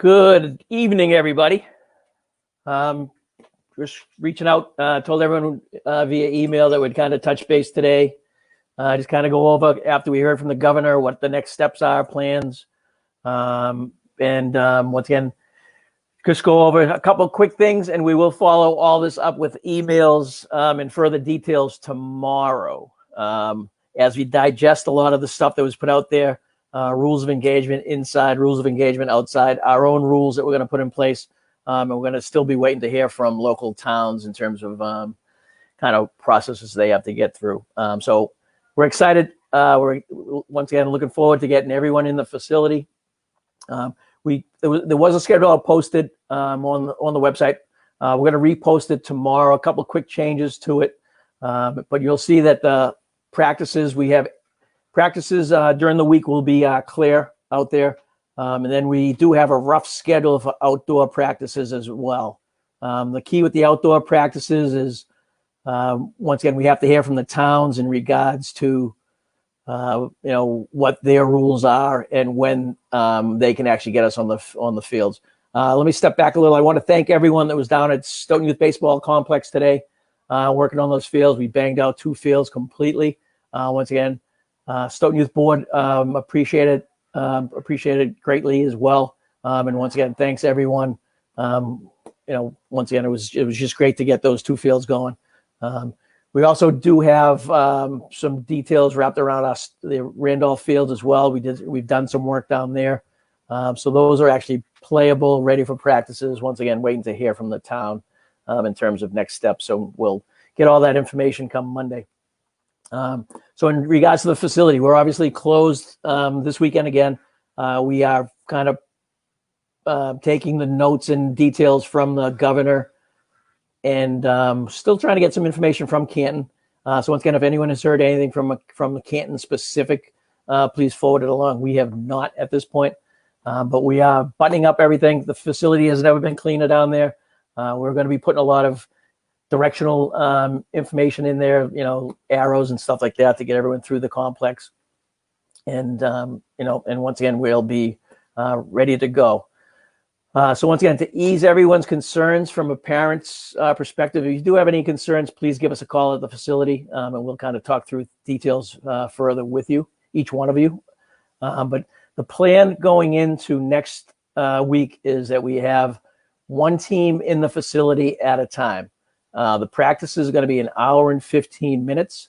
Good evening, everybody. Just reaching out, told everyone via email that we'd kind of touch base today. Just kind of go over after we heard from the governor what the next steps are, plans. Once again, just go over a couple of quick things, and we will follow all this up with emails and further details tomorrow. As we digest a lot of the stuff that was put out there, rules of engagement inside, rules of engagement outside, our own rules that we're going to put in place. And we're going to still be waiting to hear from local towns in terms of kind of processes they have to get through. So we're excited. We're once again looking forward to getting everyone in the facility. There was a schedule posted on the website. We're going to repost it tomorrow. A couple of quick changes to it, but you'll see that the practices during the week will be clear out there. And then we do have a rough schedule for outdoor practices as well. The key with the outdoor practices is, once again, we have to hear from the towns in regards to, what their rules are and when they can actually get us on the fields. Let me step back a little. I want to thank everyone that was down at Stoughton Youth Baseball Complex today, working on those fields. We banged out 2 fields completely. Once again, Stoughton Youth Board appreciated it greatly as well. And once again, thanks everyone. Once again, it was just great to get those 2 fields going. We also do have some details wrapped around the Randolph fields as well. We've done some work down there. So those are actually playable, ready for practices. Once again, waiting to hear from the town in terms of next steps. So we'll get all that information come Monday. So in regards to the facility, we're obviously closed this weekend again. We are kind of taking the notes and details from the governor and still trying to get some information from Canton. So once again, if anyone has heard anything from the Canton specific, please forward it along. We have not at this point, but we are buttoning up everything. The facility has never been cleaner down there. We're going to be putting a lot of directional information in there, arrows and stuff like that to get everyone through the complex. And, and once again, we'll be ready to go. So once again, to ease everyone's concerns from a parent's perspective, if you do have any concerns, please give us a call at the facility, and we'll kind of talk through details further with you, each one of you. But the plan going into next week is that we have 1 team in the facility at a time. The practice is going to be an hour and 15 minutes.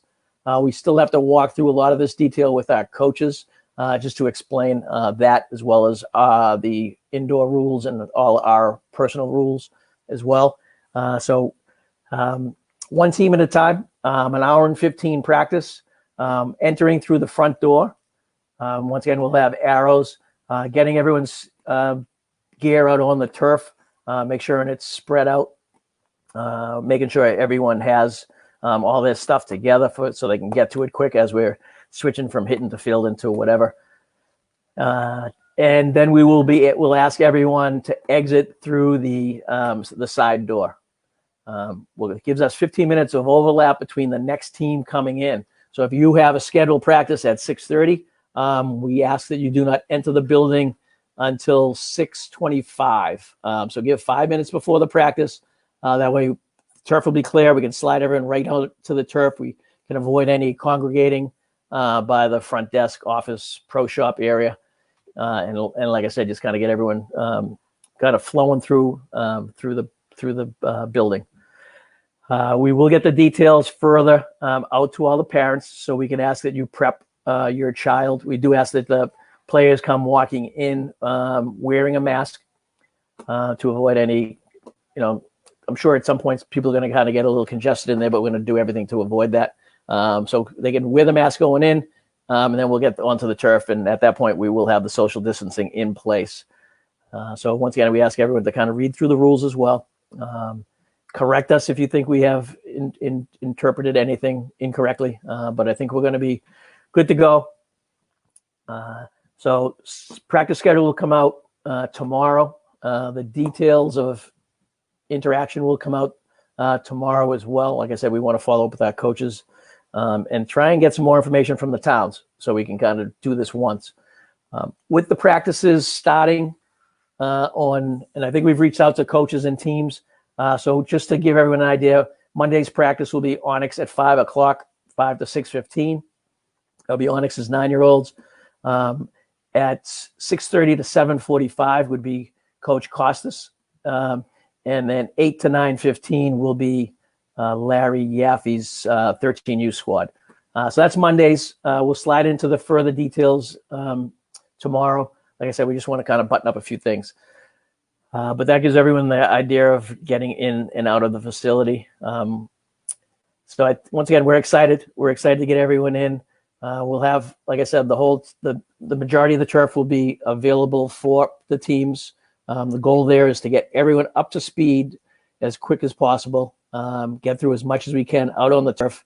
We still have to walk through a lot of this detail with our coaches just to explain that, as well as the indoor rules and all our personal rules as well. So 1 team at a time, an hour and 15 practice, entering through the front door. Once again, we'll have arrows, getting everyone's gear out on the turf, make sure it's spread out. Making sure everyone has all their stuff together so they can get to it quick as we're switching from hitting to field into whatever. And then we'll ask everyone to exit through the side door. It gives us 15 minutes of overlap between the next team coming in. So if you have a scheduled practice at 6:30, we ask that you do not enter the building until 6:25. So give 5 minutes before the practice. That way, the turf will be clear. We can slide everyone right out to the turf. We can avoid any congregating by the front desk, office, pro shop area. And like I said, just kind of get everyone kind of flowing through the building. We will get the details further out to all the parents, so we can ask that you prep your child. We do ask that the players come walking in wearing a mask to avoid any, I'm sure at some points people are going to kind of get a little congested in there, but we're going to do everything to avoid that. So they can wear the mask going in, and then we'll get onto the turf. And at that point, we will have the social distancing in place. So once again, we ask everyone to kind of read through the rules as well. Correct us if you think we have interpreted anything incorrectly, but I think we're going to be good to go. So practice schedule will come out tomorrow. The details of interaction will come out tomorrow as well. Like I said, we want to follow up with our coaches and try and get some more information from the towns so we can kind of do this once. With the practices starting and I think we've reached out to coaches and teams. So just to give everyone an idea, Monday's practice will be Onyx at 5 o'clock, 5 to 6:15. It'll be Onyx's 9-year-olds. At 6:30 to 7:45 would be Coach Costas. And then 8 to 9:15 will be Larry Yaffe's 13U squad. So that's Mondays. We'll slide into the further details tomorrow. Like I said, we just want to kind of button up a few things. But that gives everyone the idea of getting in and out of the facility. Once again, we're excited. We're excited to get everyone in. We'll have, like I said, the majority of the turf will be available for the teams. The goal there is to get everyone up to speed as quick as possible, get through as much as we can out on the turf.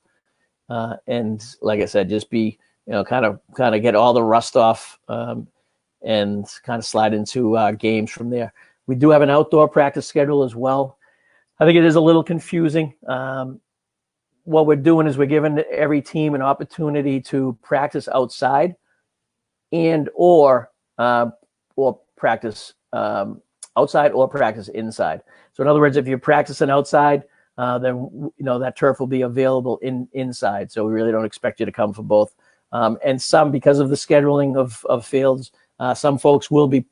And like I said, just be, kind of get all the rust off and kind of slide into games from there. We do have an outdoor practice schedule as well. I think it is a little confusing. What we're doing is we're giving every team an opportunity to practice outside or practice outside or practice inside. So in other words, if you're practicing outside, then that turf will be available inside. So we really don't expect you to come for both. And some, because of the scheduling of fields, some folks will be,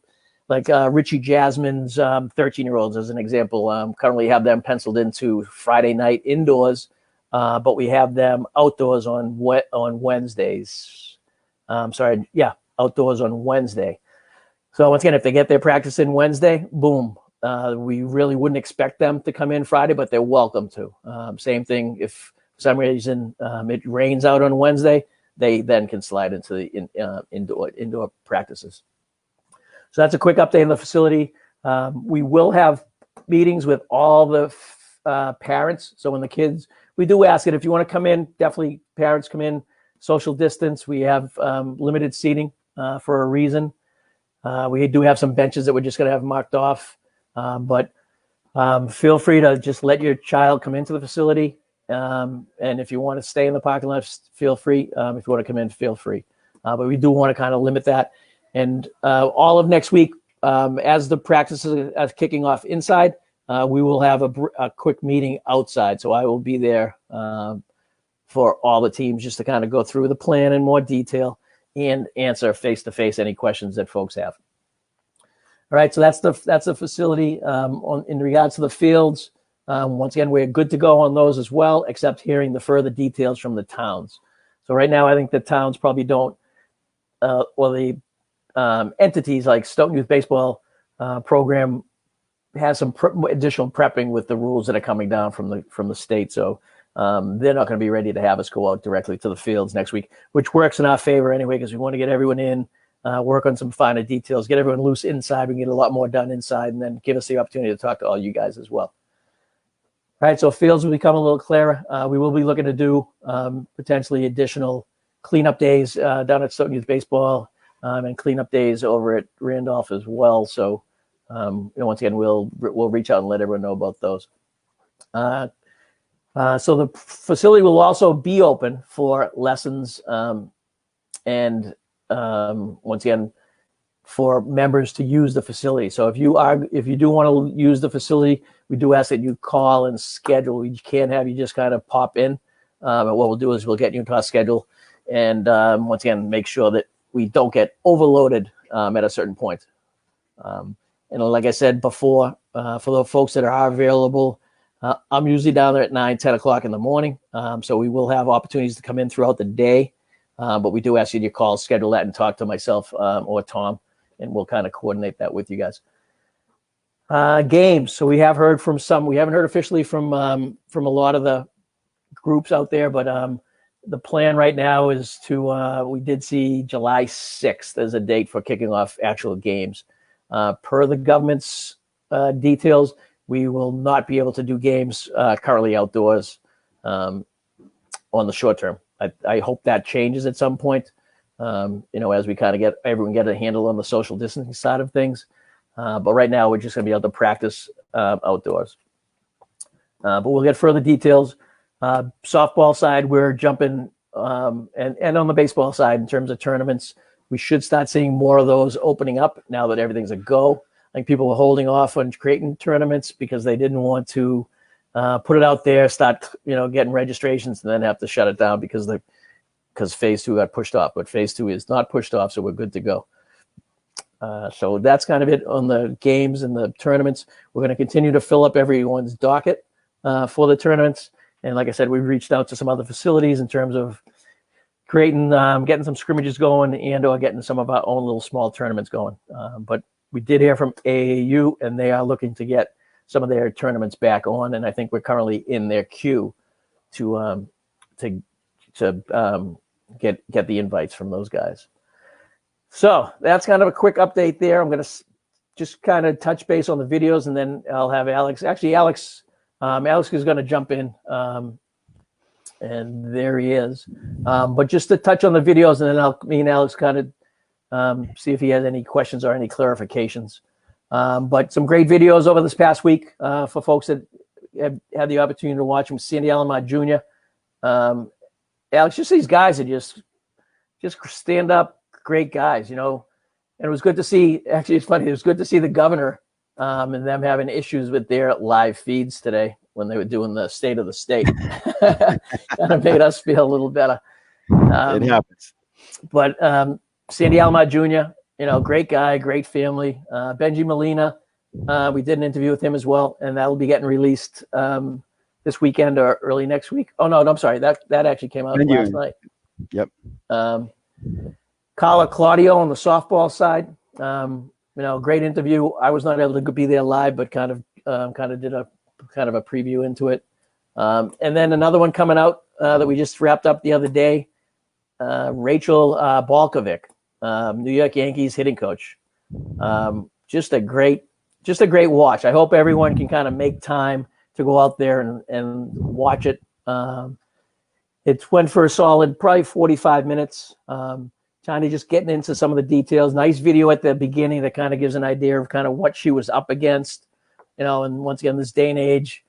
like Richie Jasmine's 13-year-olds, as an example. Currently have them penciled into Friday night indoors, but we have them outdoors on Wednesdays. Outdoors on Wednesday. So once again, if they get their practice in Wednesday, boom. We really wouldn't expect them to come in Friday, but they're welcome to. Same thing, if for some reason it rains out on Wednesday, they then can slide into the indoor practices. So that's a quick update on the facility. We will have meetings with all the parents. So when the kids, we do ask it, if you want to come in, definitely parents come in, social distance. We have limited seating for a reason. We do have some benches that we're just going to have marked off. But feel free to just let your child come into the facility. And if you want to stay in the parking lot, feel free. If you want to come in, feel free. But we do want to kind of limit that. And all of next week, as the practices are kicking off inside, we will have a quick meeting outside. So I will be there for all the teams just to kind of go through the plan in more detail and answer face-to-face any questions that folks have. All right, so that's the facility. In regards to the fields, once again, we're good to go on those as well, except hearing the further details from the towns. So right now, I think the towns probably don't, the entities like Stoughton Youth Baseball program has some additional prepping with the rules that are coming down from the state. So they're not going to be ready to have us go out directly to the fields next week, which works in our favor anyway, because we want to get everyone in, work on some finer details, get everyone loose inside. We can get a lot more done inside, and then give us the opportunity to talk to all you guys as well. All right, so fields will become a little clearer. We will be looking to do potentially additional cleanup days down at Stoughton Youth Baseball and cleanup days over at Randolph as well. So once again, we'll reach out and let everyone know about those. So the facility will also be open for lessons and once again, for members to use the facility. So if you do want to use the facility, we do ask that you call and schedule. We can't have you just kind of pop in. And what we'll do is we'll get you into our schedule and once again, make sure that we don't get overloaded at a certain point. And like I said before, for the folks that are available, I'm usually down there at 9, 10 o'clock in the morning. So we will have opportunities to come in throughout the day. But we do ask you to call, schedule that, and talk to myself or Tom, and we'll kind of coordinate that with you guys. Games. So we have heard from some. We haven't heard officially from a lot of the groups out there, but the plan right now is to. We did see July 6th as a date for kicking off actual games. Per the government's details, we will not be able to do games currently outdoors on the short term. I hope that changes at some point, as we kind of everyone get a handle on the social distancing side of things. But right now, we're just going to be able to practice outdoors. But we'll get further details. Softball side, we're jumping, and on the baseball side, in terms of tournaments, we should start seeing more of those opening up now that everything's a go. think people were holding off on creating tournaments because they didn't want to put it out there, start getting registrations, and then have to shut it down because phase 2 got pushed off. But phase 2 is not pushed off, so we're good to go. So that's kind of it on the games and the tournaments. We're going to continue to fill up everyone's docket for the tournaments. And like I said, we've reached out to some other facilities in terms of creating, getting some scrimmages going and/or getting some of our own little small tournaments going. But we did hear from AAU, and they are looking to get some of their tournaments back on. And I think we're currently in their queue to get the invites from those guys. So that's kind of a quick update there. I'm going to just kind of touch base on the videos, and then I'll have Alex. Actually, Alex is going to jump in, and there he is. But just to touch on the videos, and then me and Alex kind of see if he has any questions or any clarifications. But some great videos over this past week for folks that have had the opportunity to watch them. Sandy Alomar Jr. Alex, just these guys are just stand up, great guys, and it was good to see. Actually, it's funny. It was good to see the governor and them having issues with their live feeds today when they were doing the state of the state. Kind of made us feel a little better. It happens. But Sandy Alomar Jr., great guy, great family. Benji Molina, we did an interview with him as well, and that'll be getting released this weekend or early next week. Oh no, I'm sorry. That actually came out last night. Yep. Carla Claudio on the softball side. Great interview. I was not able to be there live, but kind of did a preview into it. And then another one coming out that we just wrapped up the other day. Rachel Balkovic, New York Yankees hitting coach. Just a great watch. I hope everyone can kind of make time to go out there and watch it. It went for a solid probably 45 minutes. Kind of just getting into some of the details. Nice video at the beginning that kind of gives an idea of kind of what she was up against. And once again, this day and age,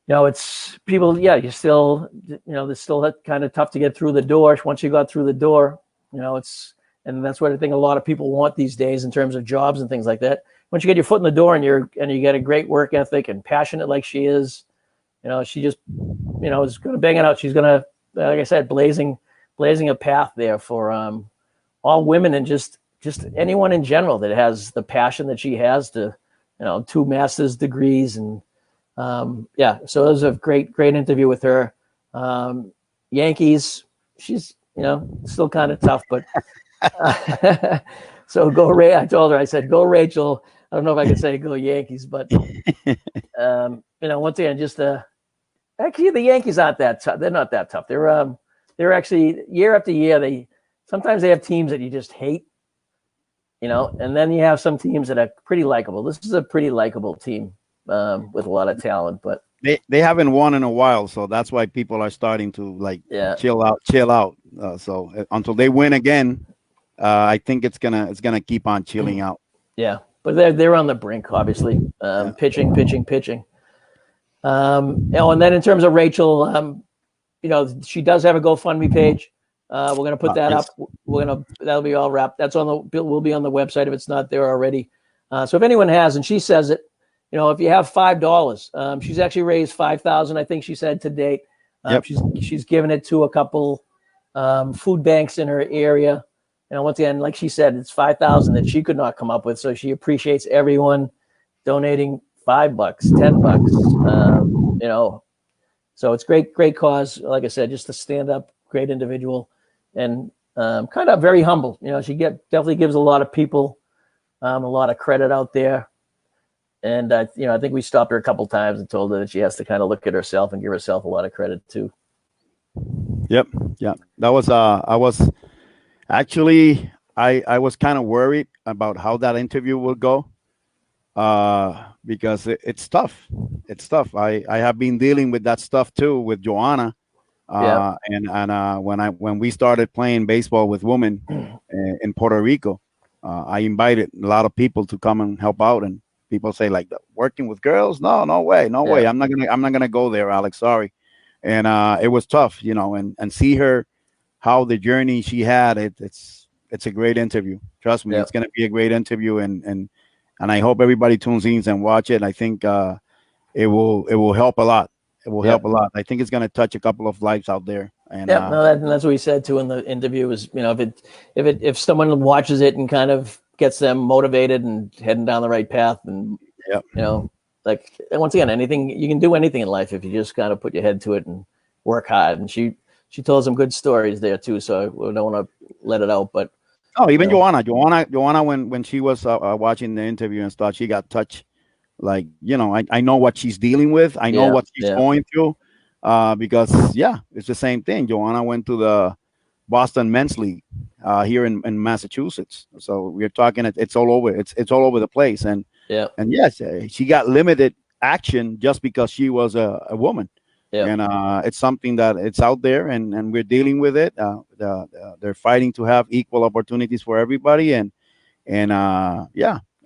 it's people, you still, it's still kind of tough to get through the door. Once you got through the door, and that's what I think a lot of people want these days in terms of jobs and things like that. Once you get your foot in the door and you get a great work ethic and passionate like she is, she just, is going to bang it out. She's going to, like I said, blazing a path there for all women and just anyone in general that has the passion that she has to, 2 master's degrees. And so it was a great interview with her. Yankees, she's, still kind of tough, but so go Ray. I told her, I said, go Rachel. I don't know if I could say go Yankees, but once again, just actually the Yankees aren't that tough. They're not that tough. They're actually year after year. Sometimes they have teams that you just hate, and then you have some teams that are pretty likable. This is a pretty likable team with a lot of talent, but they haven't won in a while, so that's why people are starting to chill out. So until they win again, I think it's gonna keep on chilling out. Yeah, but they're on the brink, obviously. Pitching. And then in terms of Rachel, she does have a GoFundMe page. We're gonna put that up. That'll be all wrapped. Will be on the website if it's not there already. So if anyone has, and she says it, if you have $5, she's actually raised $5,000, I think she said, to date. She's given it to a couple food banks in her area. Once again, like she said, it's $5,000 that she could not come up with. So she appreciates everyone donating $5, $10. So it's great cause. Like I said, just a stand up, great individual, and kind of very humble. She definitely gives a lot of people a lot of credit out there. And I think we stopped her a couple times and told her that she has to kind of look at herself and give herself a lot of credit too. Yep. Yeah. That was I was actually I was kind of worried about how that interview would go. Because it's tough. It's tough. I have been dealing with that stuff too with Joanna. And when we started playing baseball with women in Puerto Rico, I invited a lot of people to come and help out, and people say like, working with girls? No way. I'm not gonna go there, Alex. Sorry. And it was tough, and see her, how the journey she had. It's a great interview. Trust me, it's gonna be a great interview, and and I hope everybody tunes in and watch it. I think it will help a lot. It will help a lot. I think it's going to touch a couple of lives out there. And no, that's what we said too in the interview. Is if someone watches it and kind of gets them motivated and heading down the right path, and like once again, anything you can do anything in life if you just kind of put your head to it and work hard. And she told some good stories there too. So I don't want to let it out, but even Joanna, when she was watching the interview and stuff, she got touched. Like, I know what she's dealing with. I know what she's going through. Because it's the same thing. Joanna went to the Boston Men's League here in Massachusetts. So we're talking it's all over. It's all over the place. And yes, she got limited action just because she was a woman. And it's something that it's out there, and we're dealing with it. They're fighting to have equal opportunities for everybody, and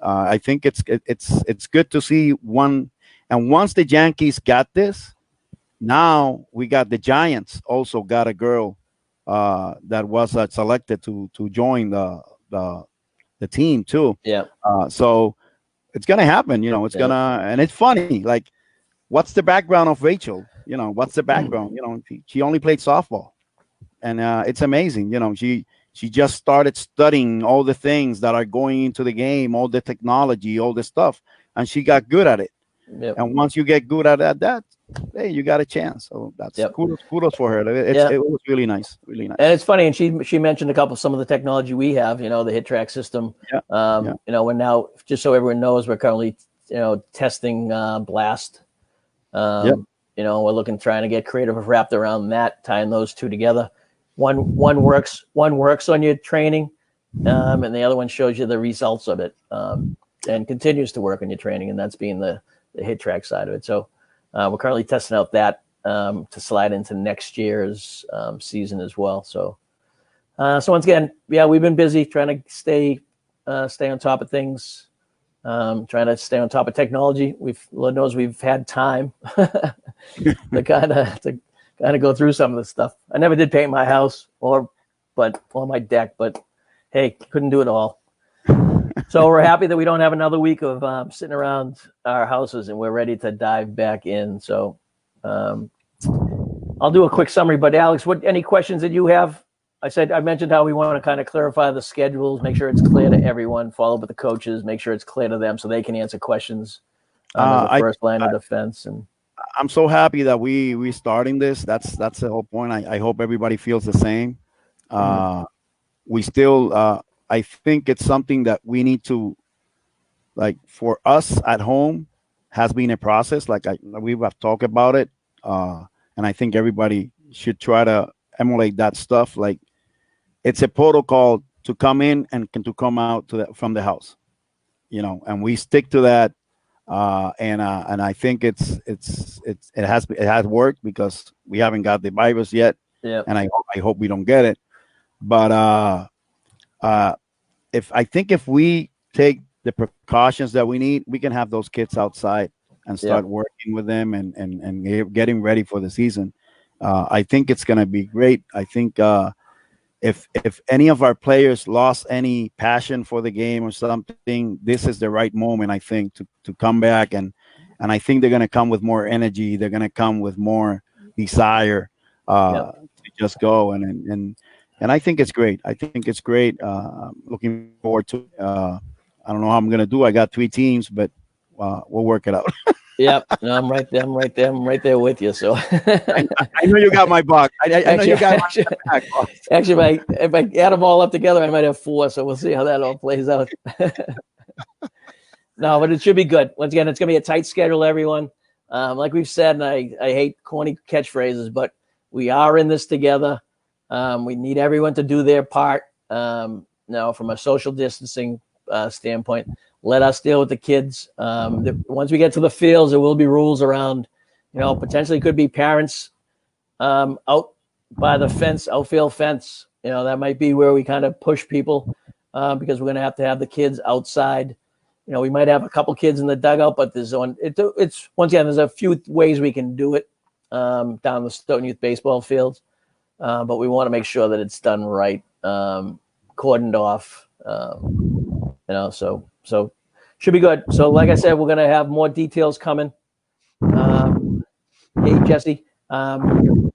I think it's good to see one. And once the Yankees got this, now we got the Giants also got a girl that was selected to join the team too. So it's gonna happen. It's gonna, and it's funny. Like, what's the background of Rachel? What's the background? She only played softball, and it's amazing. She just started studying all the things that are going into the game, all the technology, all the stuff, and she got good at it. And once you get good at that, hey, you got a chance. So that's kudos for her. It was really nice, really nice. And it's funny, and she mentioned some of the technology we have. The hit track system. We're now, just so everyone knows, we're currently testing Blast. We're trying to get creative wrapped around that, tying those two together. One works on your training, and the other one shows you the results of it, and continues to work on your training, and that's being the hit track side of it. So we're currently testing out that to slide into next year's season as well. So once again, we've been busy trying to stay on top of things, trying to stay on top of technology. Lord knows we've had time to kind of go through some of this stuff. I never did paint my house or my deck, but hey, couldn't do it all. So we're happy that we don't have another week of sitting around our houses, and we're ready to dive back in. So I'll do a quick summary. But Alex, any questions that you have? I mentioned how we want to kind of clarify the schedules, make sure it's clear to everyone, follow up with the coaches, make sure it's clear to them so they can answer questions as the first line of defense. And I'm so happy that we starting this. That's the whole point. I hope everybody feels the same. We still, I think it's something that we need to, like, for us at home, has been a process. Like we have talked about it, and I think everybody should try to emulate that stuff. Like, it's a protocol to come in and to come out from the house, and we stick to that. And I think it has worked because we haven't got the virus yet, and I hope we don't get it. But if we take the precautions that we need, we can have those kids outside and start working with them and getting ready for the season. I think it's going to be great. I think if any of our players lost any passion for the game or something, this is the right moment, I think, to come back. And I think they're going to come with more energy. They're going to come with more desire to just go. And I think it's great. I think it's great. Looking forward to it. I don't know how I'm going to do. I got 3 teams, but we'll work it out. No, I'm right there. I'm right there with you. So I know you got my back. I know you got my back. Actually, if I add them all up together, I might have 4. So we'll see how that all plays out. No, but it should be good. Once again, it's going to be a tight schedule, everyone. Like we've said, and I hate corny catchphrases, but we are in this together. We need everyone to do their part. Now, from a social distancing standpoint, let us deal with the kids. Once we get to the fields, there will be rules around, potentially could be parents out by the fence, outfield fence. That might be where we kind of push people because we're going to have the kids outside. We might have a couple kids in the dugout, but it's once again, there's a few ways we can do it down the Stoughton Youth baseball fields. But we want to make sure that it's done right, cordoned off, so Should be good. So, like I said, we're going to have more details coming. Hey, Jesse. And,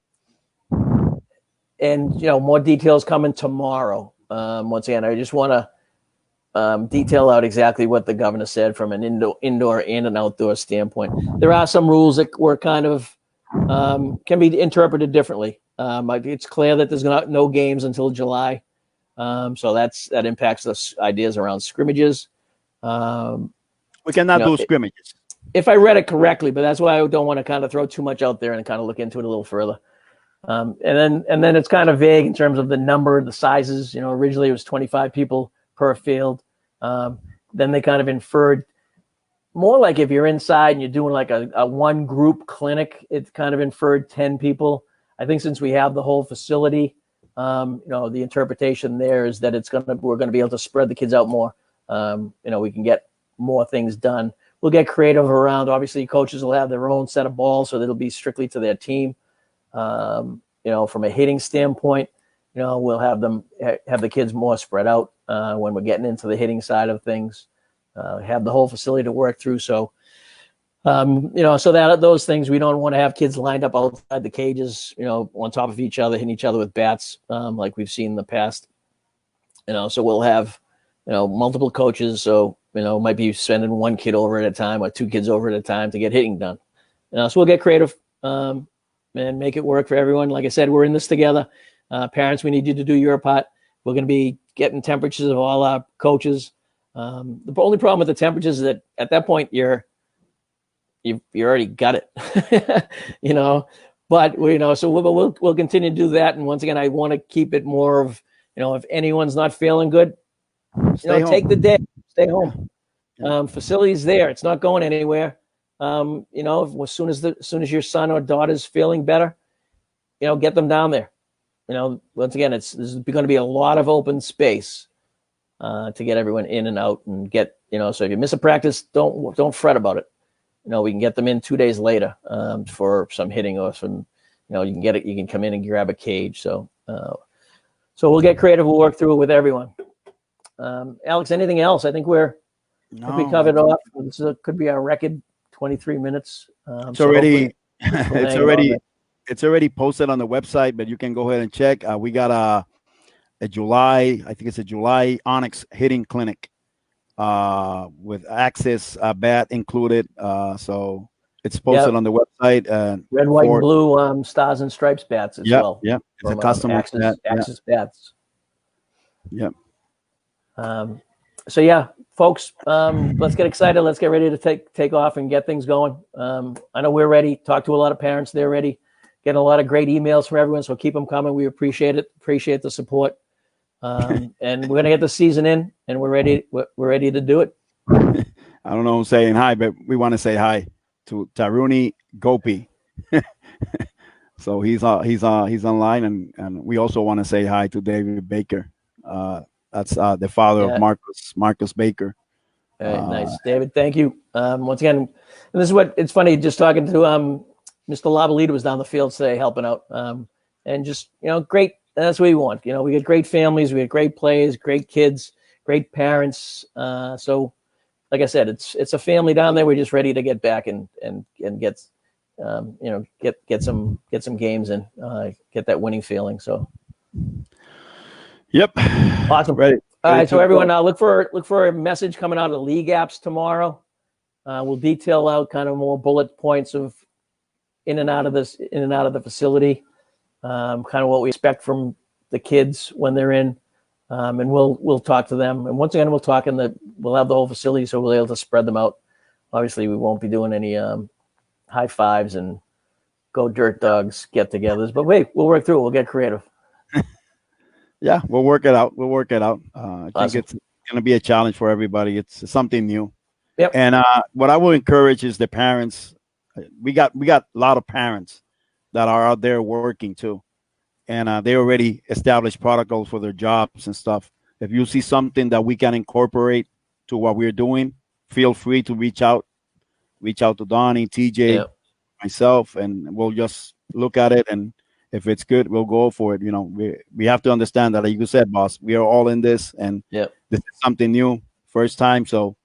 more details coming tomorrow. Once again, I just want to detail out exactly what the governor said from an indoor and an outdoor standpoint. There are some rules that were kind of can be interpreted differently. It's clear that there's no games until July. So that impacts the ideas around scrimmages. We cannot do scrimmages. If I read it correctly, but that's why I don't want to kind of throw too much out there and kind of look into it a little further. And then it's kind of vague in terms of the number, the sizes. Originally it was 25 people per field. Then they kind of inferred more like if you're inside and you're doing like a one group clinic, it kind of inferred 10 people. I think since we have the whole facility, the interpretation there is that we're going to be able to spread the kids out more. We can get more things done. We'll get creative around, obviously coaches will have their own set of balls, so that'll be strictly to their team. From a hitting standpoint, we'll have the kids more spread out when we're getting into the hitting side of things, have the whole facility to work through. So, so that those things, we don't want to have kids lined up outside the cages, on top of each other, hitting each other with bats, like we've seen in the past. So we'll have, multiple coaches. So, might be sending one kid over at a time or two kids over at a time to get hitting done. So we'll get creative and make it work for everyone. Like I said, we're in this together. Parents, we need you to do your part. We're going to be getting temperatures of all our coaches. The only problem with the temperatures is that at that point you already got it, But so we'll continue to do that. And once again, I want to keep it more of if anyone's not feeling good, take the day, stay home. Facility's there; it's not going anywhere. As soon as your son or daughter's feeling better, get them down there. Once again, there's going to be a lot of open space to get everyone in and out and get, so if you miss a practice, don't fret about it. We can get them in 2 days later for some hitting or some, you can come in and grab a cage. So we'll get creative. We'll work through it with everyone. Alex, anything else? I think we covered off. This could be our record 23 minutes. It's already posted on the website, but you can go ahead and check. We got a July Onyx hitting clinic with access bat included. So it's posted on the website. Red, white, and blue stars and stripes bats as well. Yeah, it's a custom access bats. Yeah. So yeah, folks, let's get excited. Let's get ready to take off and get things going. I know we're ready. Talk to a lot of parents. They're ready. Getting a lot of great emails from everyone. So keep them coming. We appreciate it. Appreciate the support. And we're going to get the season in and we're ready. We're ready to do it. I don't know who's saying hi, but we want to say hi to Taruni Gopi. So he's online, and we also want to say hi to David Baker. That's the father of Marcus Baker. All right, nice, David. Thank you. Once again, and this is what it's funny. Just talking to Mr. Lavalita was down the field today helping out, and just great. That's what we want. We get great families, we get great players, great kids, great parents. So, like I said, it's a family down there. We're just ready to get back and get get some games and get that winning feeling. So. Yep. Awesome. Ready. All right. So everyone, look for a message coming out of the league apps tomorrow. We'll detail out kind of more bullet points of in and out of the facility, kind of what we expect from the kids when they're in, and we'll talk to them. And once again, we'll have the whole facility, so we'll be able to spread them out. Obviously, we won't be doing any high fives and go dirt dogs get-togethers, but wait, we'll work through it. We'll get creative. Yeah, we'll work it out. I think it's going to be a challenge for everybody. It's something new. Yep. And what I will encourage is the parents. We got a lot of parents that are out there working too, and they already established protocols for their jobs and stuff. If you see something that we can incorporate to what we're doing, feel free to reach out to Donnie, TJ, myself, and we'll just look at it, and if it's good, we'll go for it. We have to understand that, like you said, boss, we are all in this, and this is something new, first time. So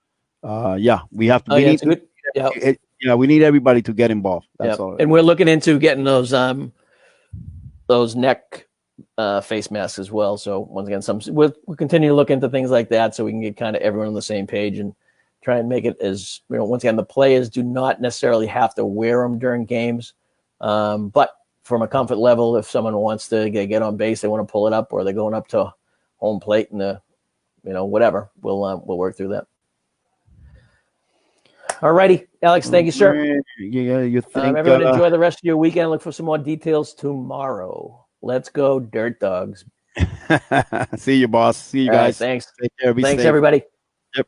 Yeah, we have to. Oh, We yeah, need. it's good. Yeah, Yeah, we need everybody to get involved. That's yeah. all. And we're looking into getting those neck face masks as well. So once again, we'll continue to look into things like that so we can get kind of everyone on the same page and try and make it as, once again, the players do not necessarily have to wear them during games. But from a comfort level, if someone wants to get on base, they want to pull it up, or they're going up to home plate and whatever, we'll work through that. All righty, Alex, thank you, sir. Yeah, you think everyone enjoy the rest of your weekend. Look for some more details tomorrow. Let's go, Dirt Dogs. See you, boss. See you All right, guys. thanks. Take care. Be Thanks, safe. everybody. Yep.